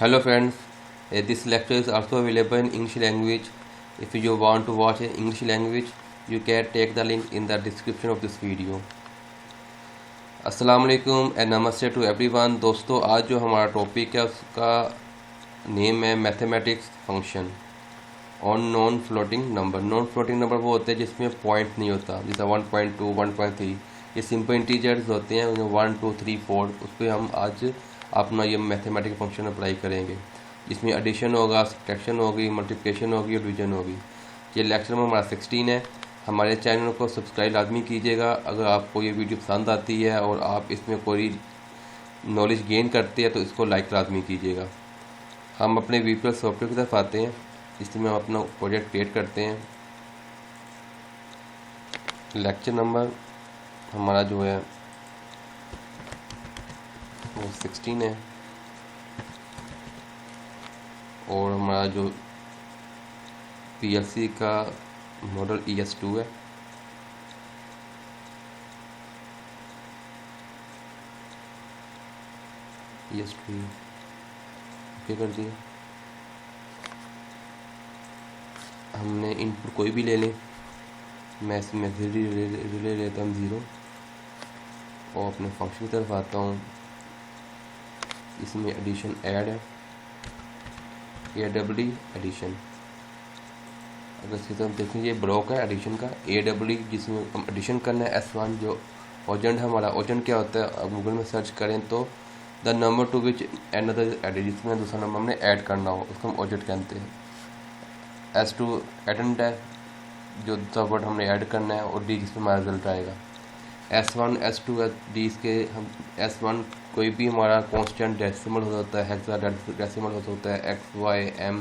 Hello friends, this lecture is also available in English language. If you want to watch in English language, you can take the link in the description of this video. अस्सलाम वालेकुम and नमस्ते to everyone. दोस्तों, आज जो हमारा topic है उसका name है mathematics function on non floating number. Non floating number वो होते हैं जिसमें पॉइंट नहीं होता, जैसे 1.2, 1.3, ये सिंपल इंटीजर्स होते हैं, 1, 2, 3, 4। उस पर हम आज अपना ये मैथमेटिक फंक्शन अप्लाई करेंगे। इसमें एडिशन होगा, सब्ट्रैक्शन होगी, मल्टीप्लिकेशन होगी और डिवीजन होगी। ये लेक्चर में हमारा 16 है। हमारे चैनल को सब्सक्राइब लाजमी कीजिएगा। अगर आपको ये वीडियो पसंद आती है और आप इसमें कोई नॉलेज गेन करते हैं तो इसको लाइक लाजमी कीजिएगा। हम अपने वीपीएल सॉफ्टवेयर की तरफ आते हैं। इसमें हम अपना प्रोजेक्ट क्रिएट करते हैं। लेक्चर नंबर हमारा जो है वो 16 है और हमारा जो पीएलसी का मॉडल ES2 है। ES2 ओके कर दिया। हमने इनपुट कोई भी ले लें, मैं इसमें रिले लेता हूँ 0 और अपने फंक्शन की तरफ आता हूँ। इसमें एडिशन ऐड है, AWD एडिशन। अगर इसकी तरफ देखें, ये ब्लॉक है एडिशन का AWD, जिसमें हम एडिशन करना है S1 जो ओजेंट है हमारा। ओजेंट क्या होता है, अब गूगल में सर्च करें तो the number two which another added, जिसमें दूसरा नंबर हमने ऐड करना हो उसको हम ओजेंट कहते हैं। S2 एडेंट है, जो दूसरा वर्ड हमने ऐड करना है, और D जिसमें हमारा रिजल्ट आएगा। S1, S2, D इसके हम S1 कोई भी हमारा कांस्टेंट डेसिमल होता है, हेक्सा डेसिमल होता है, X, Y, M,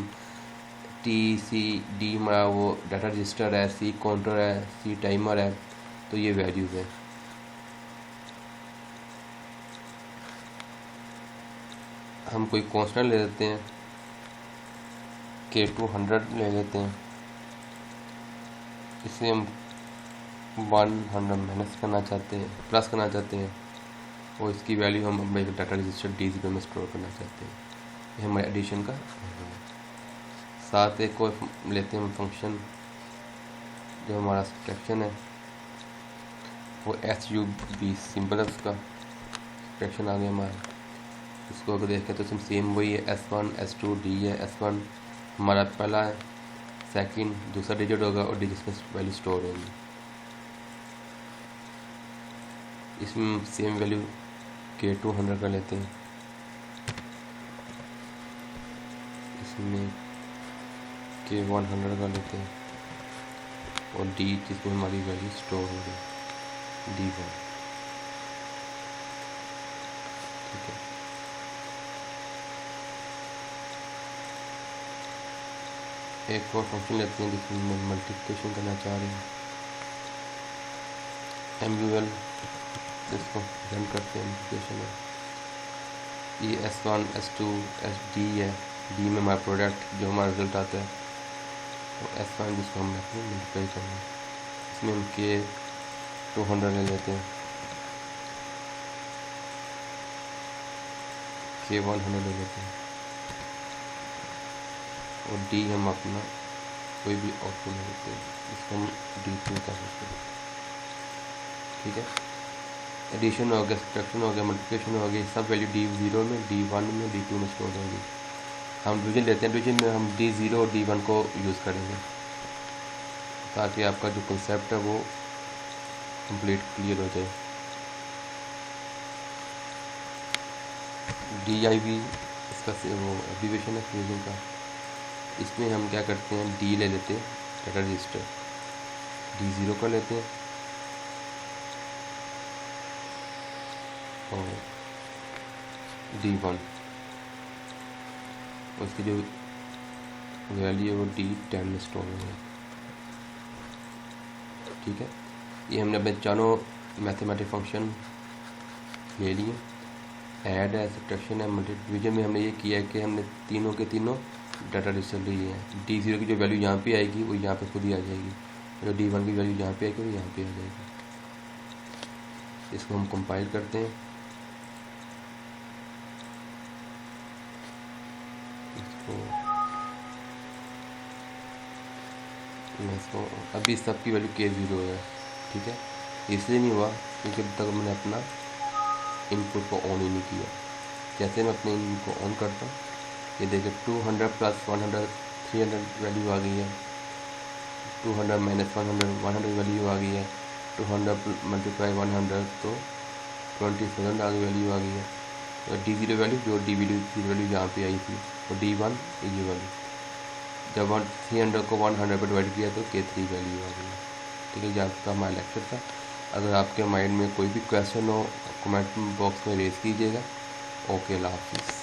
T, C, D हमारा वो डाटा रजिस्टर है, C काउंटर है, C टाइमर है। तो ये वैल्यूज़ है। हम कोई कांस्टेंट ले लेते हैं, K200 ले लेते हैं। इसे हम 100 माइनस करना चाहते हैं, प्लस करना चाहते हैं, और इसकी वैल्यू हम अपने डाटा रजिस्टर D0 में स्टोर करना चाहते हैं। ये हमारे एडिशन का है। साथ एक और लेते हैं हम फंक्शन जो हमारा सब्ट्रैक्शन है, वो SUB सिंपल है, उसका सब्ट्रैक्शन आ गया हमारा। इसको अगर देखें तो सेम वही है, S1, S2, D है। S1 हमारा पहला है, सेकंड दूसरा डिजिट होगा और D जिसमें वैल्यू स्टोर होगी। इसमें सेम वैल्यू K200 का लेते हैं। इसमें K100 का लेते हैं और D जिसमें हमारी वैल्यू स्टोर हो गई, D1। ठीक है। एक और फंक्शन लेते हैं जिसमें मल्टीप्लिकेशन करना चाह रहे हैं, MUL। इसको रन करते हैं, मल्टीप्लिकेशन है। ये S1, S2, SD है। D में हमारा प्रोडक्ट जो हमारा रिजल्ट आता है, तो S1 जिसको हम मल्टीप्लाई करना है। इसमें हम K200 ले लेते हैं, K100 ले लेते हैं, और D हम अपना कोई भी आउटपुट ले लेते हैं, इसको हम D2 कर सकते हैं। ठीक है। एडिशन हो गया, सब्ट्रैक्शन हो गया, मल्टीप्लिकेशन हो गई, सब वैल्यू D0 में, D1 में, D2 में स्टोर होगी। हम डिवीजन लेते हैं, डिवीजन में हम D0 और D1 को यूज़ करेंगे ताकि आपका जो कंसेप्ट है वो कंप्लीट क्लियर हो जाए। DIV इसका वो एब्रीविएशन है डिवीजन का। इसमें हम क्या करते हैं, D ले लेते हैं, डाटा रजिस्टर D0 का लेते हैं और D1, उसकी जो वैल्यू है वो D10 में स्टोर हो गई। ठीक है। ये हमने अपने चारों मैथमेटिक फंक्शन ले लिए। ऐड है, सब्ट्रैक्शन है, मल्टीप्लिकेशन में हमने ये किया है कि हमने तीनों के तीनों डाटा रजिस्टर लिए हैं। D0 की जो वैल्यू यहाँ पे आएगी वो यहाँ पे खुद ही आ जाएगी, जो D1 की वैल्यू यहाँ पे आएगी वो यहाँ पे आ जाएगी। इसको हम कंपाइल करते हैं। इसको अभी सब की वैल्यू K0 है, ठीक है। इसलिए नहीं हुआ क्योंकि अभी तक मैंने अपना इनपुट को ऑन ही नहीं किया। जैसे मैं अपने इनपुट को ऑन करता हूँ, ये देखिए 200 प्लस 100 300 वैल्यू आ गई है, 200 माइनस 100 वैल्यू आ गई है, 200 मल्टीप्लाई 100 तो 20,000 आगे वैल्यू आ गई है। तो D0 वैल्यू जो D0 वैल्यू जहाँ पे आई थी वो D1 ये वैल्यू, जब 300 को 100 पर डिवाइड किया तो K3 वैल्यू आ गई। ठीक है, जहाँ का हमारा लेक्चर था। अगर आपके माइंड में कोई भी क्वेश्चन हो कमेंट बॉक्स में रेज कीजिएगा। ओके, अल्लाह हाफिज़।